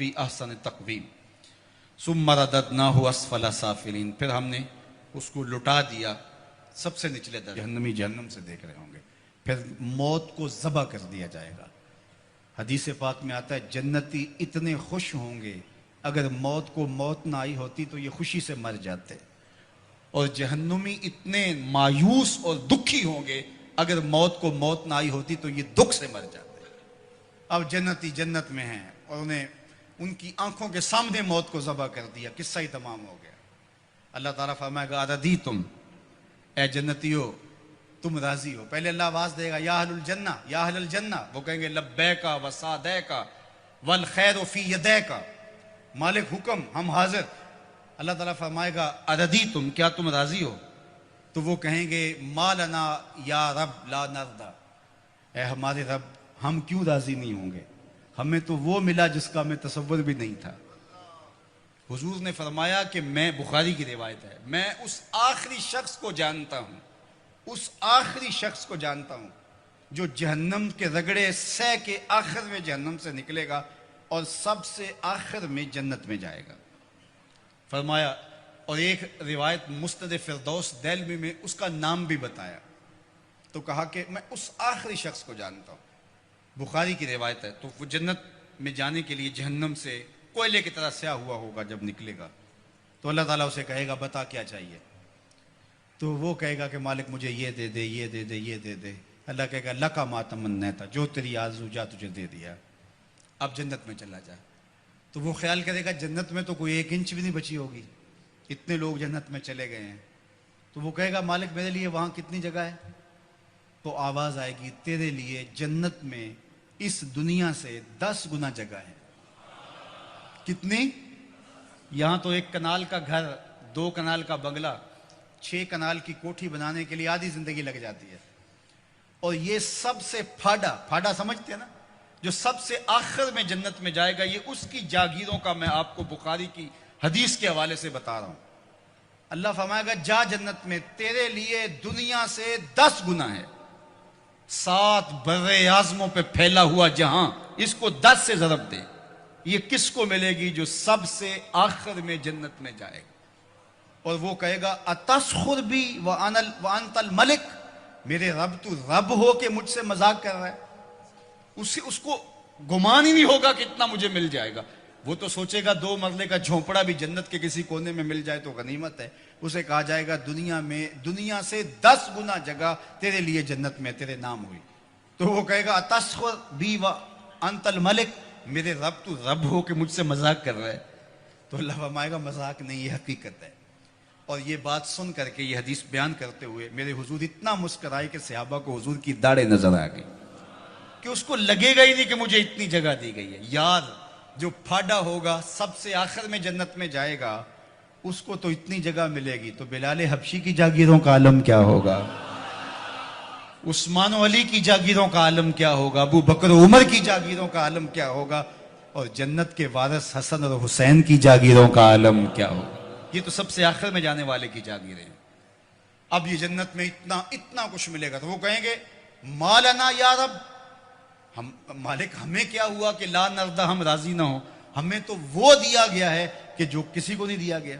فی احسن تقویم ثم رددناہ اسفل سافلین، پھر ہم نے اس کو لٹا دیا سب سے نچلے درجے، جہنمی جہنم سے دیکھ رہے ہوں گے، پھر موت کو ذبح کر دیا جائے گا۔ حدیث پاک میں آتا ہے جنتی اتنے خوش ہوں گے، اگر موت کو موت نہ آئی ہوتی تو یہ خوشی سے مر جاتے، اور جہنمی اتنے مایوس اور دکھی ہوں گے، اگر موت کو موت نہ آئی ہوتی تو یہ دکھ سے مر جاتے۔ اب جنتی جنت میں ہیں اور انہیں ان کی آنکھوں کے سامنے موت کو ذبح کر دیا، قصہ ہی تمام ہو گیا۔ اللہ تعالیٰ فرمائے گا اردیتم، اے جنتیو تم راضی ہو؟ پہلے اللہ آواز دے گا یا اہل الجنہ، یا اہل الجنہ، وہ کہیں گے لبیک و سعدیک والخیر فی یدیک، مالک حکم ہم حاضر۔ اللہ تعالیٰ فرمائے گا اردیتم، کیا تم راضی ہو؟ تو وہ کہیں گے ما لنا یا رب لا نرضی، اے ہمارے رب ہم کیوں راضی نہیں ہوں گے، ہمیں تو وہ ملا جس کا ہمیں تصور بھی نہیں تھا۔ حضور نے فرمایا کہ میں، بخاری کی روایت ہے، میں اس آخری شخص کو جانتا ہوں، اس آخری شخص کو جانتا ہوں جو جہنم کے رگڑے سہ کے آخر میں جہنم سے نکلے گا اور سب سے آخر میں جنت میں جائے گا۔ فرمایا، اور ایک روایت مسند فردوس دہلوی میں اس کا نام بھی بتایا، تو کہا کہ میں اس آخری شخص کو جانتا ہوں، بخاری کی روایت ہے۔ تو وہ جنت میں جانے کے لیے جہنم سے کوئلے کی طرح سیاہ ہوا ہوگا، جب نکلے گا تو اللہ تعالیٰ اسے کہے گا بتا کیا چاہیے، تو وہ کہے گا کہ مالک مجھے یہ دے دے، یہ دے دے، یہ دے دے۔ اللہ کہے گا لکا ما تمنیت، جو تیری آرزو جا تجھے دے دیا، اب جنت میں چلا جا۔ تو وہ خیال کرے گا جنت میں تو کوئی 1 انچ بھی نہیں بچی ہوگی، اتنے لوگ جنت میں چلے گئے ہیں۔ تو وہ کہے گا مالک میرے لیے وہاں کتنی جگہ ہے؟ تو آواز آئے گی تیرے لیے جنت میں اس دنیا سے 10 گنا جگہ ہے۔ کتنی؟ یہاں تو 1 کنال کا گھر، 2 کنال کا بنگلہ، 6 کنال کی کوٹھی بنانے کے لیے آدھی زندگی لگ جاتی ہے، اور یہ سب سے پھاڑا سمجھتے ہیں نا، جو سب سے آخر میں جنت میں جائے گا، یہ اس کی جاگیروں کا میں آپ کو بخاری کی حدیث کے حوالے سے بتا رہا ہوں۔ اللہ فرمائے گا جا جنت میں، تیرے لیے دنیا سے 10 گنا ہے، 7 بر اعظموں پہ پھیلا ہوا جہاں، اس کو 10 سے ضرب دے۔ یہ کس کو ملے گی؟ جو سب سے آخر میں جنت میں جائے گا، اور وہ کہے گا اتسخر بی وانت الملک، میرے رب تو رب ہو کہ مجھ سے مذاق کر رہا ہے؟ اس کو گمان ہی نہیں ہوگا کہ اتنا مجھے مل جائے گا۔ وہ تو سوچے گا 2 مرلے کا جھونپڑا بھی جنت کے کسی کونے میں مل جائے تو غنیمت ہے۔ اسے کہا جائے گا دنیا سے 10 گنا جگہ تیرے لیے جنت میں تیرے نام ہوئی۔ تو وہ کہے گا اتسخر بی وانت الملک، میرے رب تو رب ہو کہ مجھ سے مذاق کر رہا ہے؟ تو اللہ فرمائے گا مذاق نہیں، یہ حقیقت ہے۔ اور یہ بات سن کر کے، یہ حدیث بیان کرتے ہوئے میرے حضور اتنا مسکرائے کہ صحابہ کو حضور کی داڑھیں نظر آ گئی، کہ اس کو لگے گا ہی نہیں کہ مجھے اتنی جگہ دی گئی ہے۔ یار جو پھاڑا ہوگا، سب سے آخر میں جنت میں جائے گا، اس کو تو اتنی جگہ ملے گی، تو بلال حبشی کی جاگیروں کا عالم کیا ہوگا، عثمان و علی کی جاگیروں کا عالم کیا ہوگا، ابو بکر و عمر کی جاگیروں کا عالم کیا ہوگا، اور جنت کے وارث حسن اور حسین کی جاگیروں کا عالم کیا ہوگا۔ یہ تو سب سے آخر میں جانے والے کی جاگیریں ہیں۔ اب یہ جنت میں اتنا کچھ ملے گا، تو وہ کہیں گے ما لنا یا رب، ہم مالک ہمیں کیا ہوا کہ لا نرضی، ہم راضی نہ ہوں، ہمیں تو وہ دیا گیا ہے کہ جو کسی کو نہیں دیا گیا۔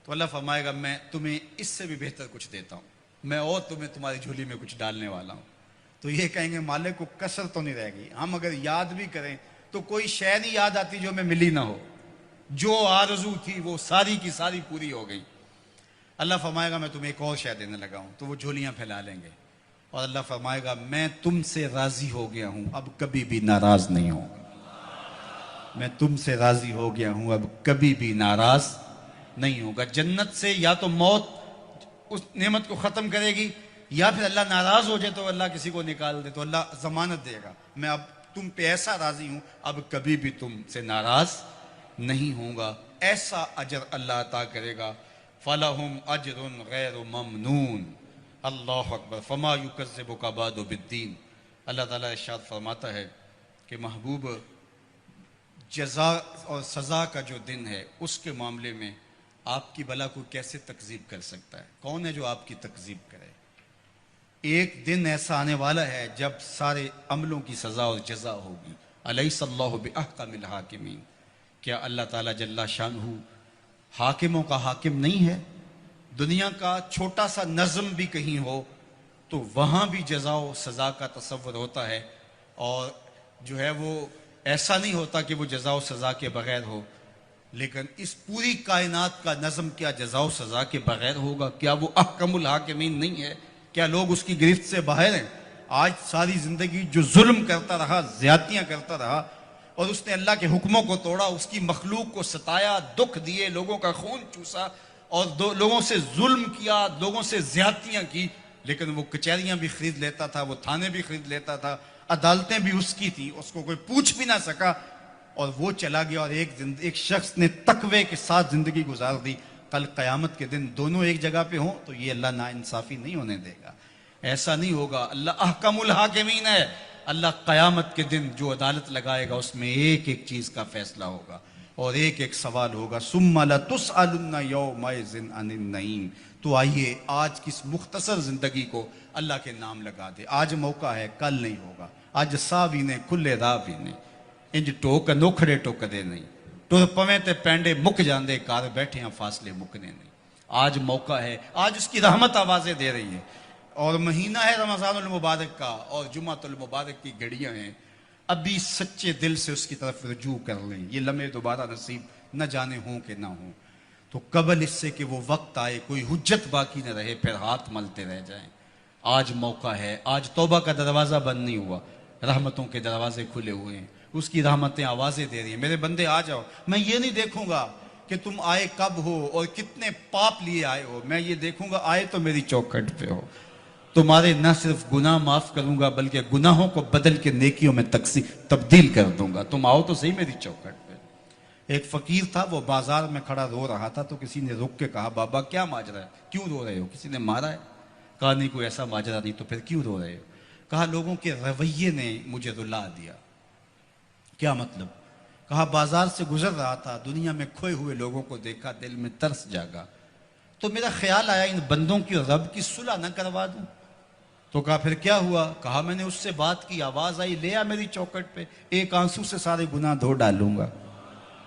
تو اللہ فرمائے گا میں تمہیں اس سے بھی بہتر کچھ دیتا ہوں، میں اور تمہیں تمہاری جھولی میں کچھ ڈالنے والا ہوں۔ تو یہ کہیں گے مالک کو کسر تو نہیں رہے گی، ہم اگر یاد بھی کریں تو کوئی شے نہیں یاد آتی جو ہمیں ملی نہ ہو، جو آرزو تھی وہ ساری کی ساری پوری ہو گئی۔ اللہ فرمائے گا میں تمہیں ایک اور شے دینے لگا ہوں، تو وہ جھولیاں پھیلا لیں گے، اور اللہ فرمائے گا میں تم سے راضی ہو گیا ہوں، اب کبھی بھی ناراض نہیں ہوں گا، میں تم سے راضی ہو گیا ہوں، اب کبھی بھی ناراض نہیں ہوگا۔ جنت سے یا تو موت اس نعمت کو ختم کرے گی، یا پھر اللہ ناراض ہو جائے تو اللہ کسی کو نکال دے، تو اللہ ضمانت دے گا میں اب تم پہ ایسا راضی ہوں، اب کبھی بھی تم سے ناراض نہیں ہوں گا۔ ایسا اجر اللہ عطا کرے گا، فَلَهُمْ أَجْرٌ غَيْرُ مَمْنُونَ۔ اللہ اکبر، فَمَا يُكَذِّبُكَ بَعْدُ بِالدِّينِ۔ اللہ تعالیٰ ارشاد فرماتا ہے کہ محبوب، جزا اور سزا کا جو دن ہے اس کے معاملے میں آپ کی بلا کو کیسے تکذیب کر سکتا ہے؟ کون ہے جو آپ کی تکذیب کرے؟ ایک دن ایسا آنے والا ہے جب سارے عملوں کی سزا اور جزا ہوگی، الیس اللہ بأحکم الحاکمین، کیا اللہ تعالیٰ جل شانہ حاکموں کا حاکم نہیں ہے؟ دنیا کا چھوٹا سا نظم بھی کہیں ہو تو وہاں بھی جزا و سزا کا تصور ہوتا ہے، اور جو ہے وہ ایسا نہیں ہوتا کہ وہ جزا و سزا کے بغیر ہو، لیکن اس پوری کائنات کا نظم کیا جزا و سزا کے بغیر ہوگا؟ کیا وہ احکم الحاکمین نہیں ہے؟ کیا لوگ اس کی گرفت سے باہر ہیں؟ آج ساری زندگی جو ظلم کرتا رہا، زیادتیاں کرتا رہا، اور اس نے اللہ کے حکموں کو توڑا، اس کی مخلوق کو ستایا، دکھ دیے، لوگوں کا خون چوسا، اور لوگوں سے ظلم کیا، لوگوں سے زیادتیاں کی، لیکن وہ کچہریاں بھی خرید لیتا تھا، وہ تھانے بھی خرید لیتا تھا، عدالتیں بھی اس کی تھی، اس کو کوئی پوچھ بھی نہ سکا، اور وہ چلا گیا، اور ایک شخص نے تقوی کے ساتھ زندگی گزار دی۔ کل قیامت کے دن دونوں ایک جگہ پہ ہوں تو یہ اللہ ناانصافی نہیں ہونے دے گا، ایسا نہیں ہوگا۔ اللہ احکم الحاکمین ہے، اللہ قیامت کے دن جو عدالت لگائے گا اس میں ایک ایک چیز کا فیصلہ ہوگا اور ایک ایک سوال ہوگا۔ ثم لتسألن یومئذ عن النعیم۔ تو آئیے آج کی اس مختصر زندگی کو اللہ کے نام لگا دے۔ آج موقع ہے، کل نہیں ہوگا۔ اج سا بھی نے کھلے راہ بھی نے، انج ٹوک نوکھڑے ٹوکدے نہیں، ٹر پویں تے پینڈے مک جاندے، کار بیٹھے ہیں فاصلے مکنے نہیں۔ آج موقع ہے، آج اس کی رحمت آوازیں دے رہی ہے، اور مہینہ ہے رمضان المبارک کا، اور جمعۃ المبارک کی گھڑیاں ہیں۔ ابھی سچے دل سے اس کی طرف رجوع کر لیں، یہ لمحے دوبارہ نصیب نہ جانے ہوں کہ نہ ہوں، تو قبل اس سے کہ وہ وقت آئے کوئی حجت باقی نہ رہے، پھر ہاتھ ملتے رہ جائیں۔ آج موقع ہے، آج توبہ کا دروازہ بند نہیں ہوا، رحمتوں کے دروازے کھلے ہوئے ہیں، اس کی رحمتیں آوازیں دے رہی ہیں، میرے بندے آ جاؤ۔ میں یہ نہیں دیکھوں گا کہ تم آئے کب ہو اور کتنے پاپ لیے آئے ہو، میں یہ دیکھوں گا آئے تو میری چوکھٹ پہ ہو۔ تمہارے نہ صرف گناہ معاف کروں گا بلکہ گناہوں کو بدل کے نیکیوں میں تبدیل کر دوں گا، تم آؤ تو صحیح میری چوکھٹ پہ۔ ایک فقیر تھا، وہ بازار میں کھڑا رو رہا تھا، تو کسی نے رک کے کہا بابا کیا ماجرا ہے، کیوں رو رہے ہو؟ کسی نے مارا ہے؟ کہا نہیں کوئی ایسا ماجرا نہیں، تو پھر کیوں رو رہے ہو؟ کہا لوگوں کے رویے نے مجھے رلا دیا۔ کیا مطلب؟ کہا بازار سے گزر رہا تھا، دنیا میں کھوئے ہوئے لوگوں کو دیکھا، دل میں ترس جاگا، تو میرا خیال آیا ان بندوں کی رب کی صلح نہ کروا دوں۔ تو کہا پھر کیا ہوا؟ کہا میں نے اس سے بات کی، آواز آئی لے آ میری چوکھٹ پہ، ایک آنسو سے سارے گناہ دھو ڈالوں گا۔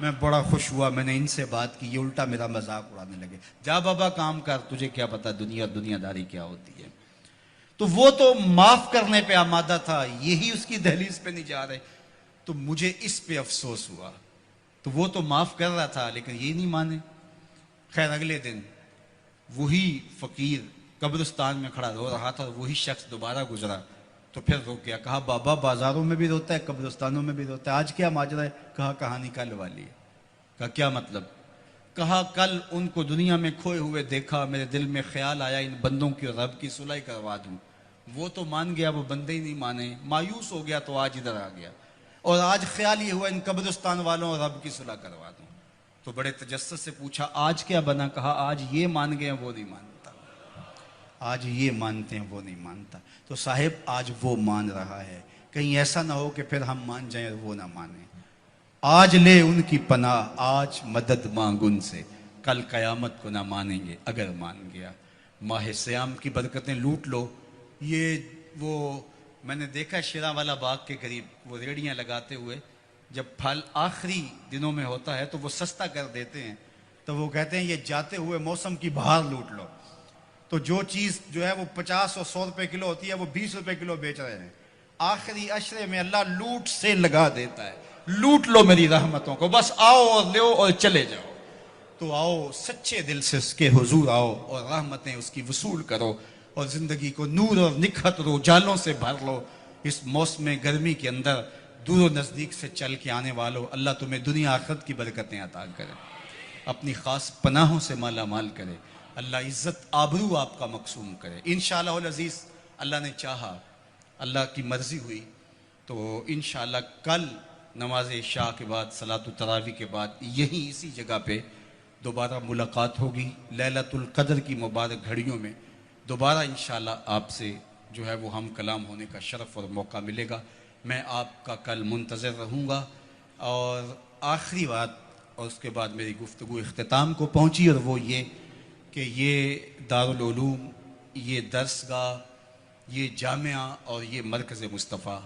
میں بڑا خوش ہوا، میں نے ان سے بات کی، یہ الٹا میرا مذاق اڑانے لگے۔ جا بابا کام کر، تجھے کیا پتا دنیا داری کیا ہوتی ہے۔ تو وہ تو معاف کرنے پہ آمادہ تھا، یہی اس کی دہلیز پہ نہیں جا رہے، تو مجھے اس پہ افسوس ہوا۔ تو وہ تو معاف کر رہا تھا لیکن یہ نہیں مانے۔ خیر اگلے دن وہی فقیر قبرستان میں کھڑا رو رہا تھا، وہی شخص دوبارہ گزرا تو پھر رو گیا۔ کہا بابا بازاروں میں بھی روتا ہے، قبرستانوں میں بھی روتا ہے، آج کیا ماجرا ہے؟ کہا کہانی کل والی ہے۔ کہا کیا مطلب؟ کہا کل ان کو دنیا میں کھوئے ہوئے دیکھا، میرے دل میں خیال آیا ان بندوں کی رب کی صلح کروا دوں، وہ تو مان گیا، وہ بندے ہی نہیں مانے، مایوس ہو گیا تو آج ادھر آ گیا، اور آج خیال یہ ہوا ان قبرستان والوں اور رب کی صلح کروا دوں۔ تو بڑے تجسس سے پوچھا آج کیا بنا؟ کہا آج یہ مان گئے وہ نہیں مانتا، آج یہ مانتے ہیں وہ نہیں مانتا۔ تو صاحب آج وہ مان رہا ہے، کہیں ایسا نہ ہو کہ پھر ہم مان جائیں اور وہ نہ مانیں۔ آج لے ان کی پناہ، آج مدد مانگ ان سے، کل قیامت کو نہ مانیں گے اگر مان گیا۔ ماہ سیام کی برکتیں لوٹ لو۔ یہ وہ میں نے دیکھا شیراں والا باغ کے قریب وہ ریڑیاں لگاتے ہوئے، جب پھل آخری دنوں میں ہوتا ہے تو وہ سستا کر دیتے ہیں، تو وہ کہتے ہیں یہ جاتے ہوئے موسم کی بہار لوٹ لو۔ تو جو چیز جو ہے وہ 50 اور 100 روپے کلو ہوتی ہے وہ 20 روپے کلو بیچ رہے ہیں، آخری عشرے میں اللہ لوٹ سے لگا دیتا ہے، لوٹ لو میری رحمتوں کو، بس آؤ اور لو اور چلے جاؤ۔ تو آؤ سچے دل سے اس کے حضور آؤ اور رحمتیں اس کی وصول کرو، اور زندگی کو نور اور نکھت رو جالوں سے بھر لو۔ اس موسم گرمی کے اندر دور و نزدیک سے چل کے آنے والوں، اللہ تمہیں دنیا آخرت کی برکتیں عطا کرے، اپنی خاص پناہوں سے مالا مال کرے، اللہ عزت آبرو آپ کا مقسوم کرے۔ انشاءاللہ العزیز اللہ نے چاہا، اللہ کی مرضی ہوئی تو انشاءاللہ کل نماز عشاء کے بعد صلاۃ التراویح کے بعد یہیں اسی جگہ پہ دوبارہ ملاقات ہوگی، لیلۃ القدر کی مبارک گھڑیوں میں دوبارہ انشاءاللہ آپ سے جو ہے وہ ہم کلام ہونے کا شرف اور موقع ملے گا۔ میں آپ کا کل منتظر رہوں گا۔ اور آخری بات، اور اس کے بعد میری گفتگو اختتام کو پہنچی، اور وہ یہ کہ یہ دارالعلوم، یہ درس گاہ، یہ جامعہ اور یہ مرکز مصطفیٰ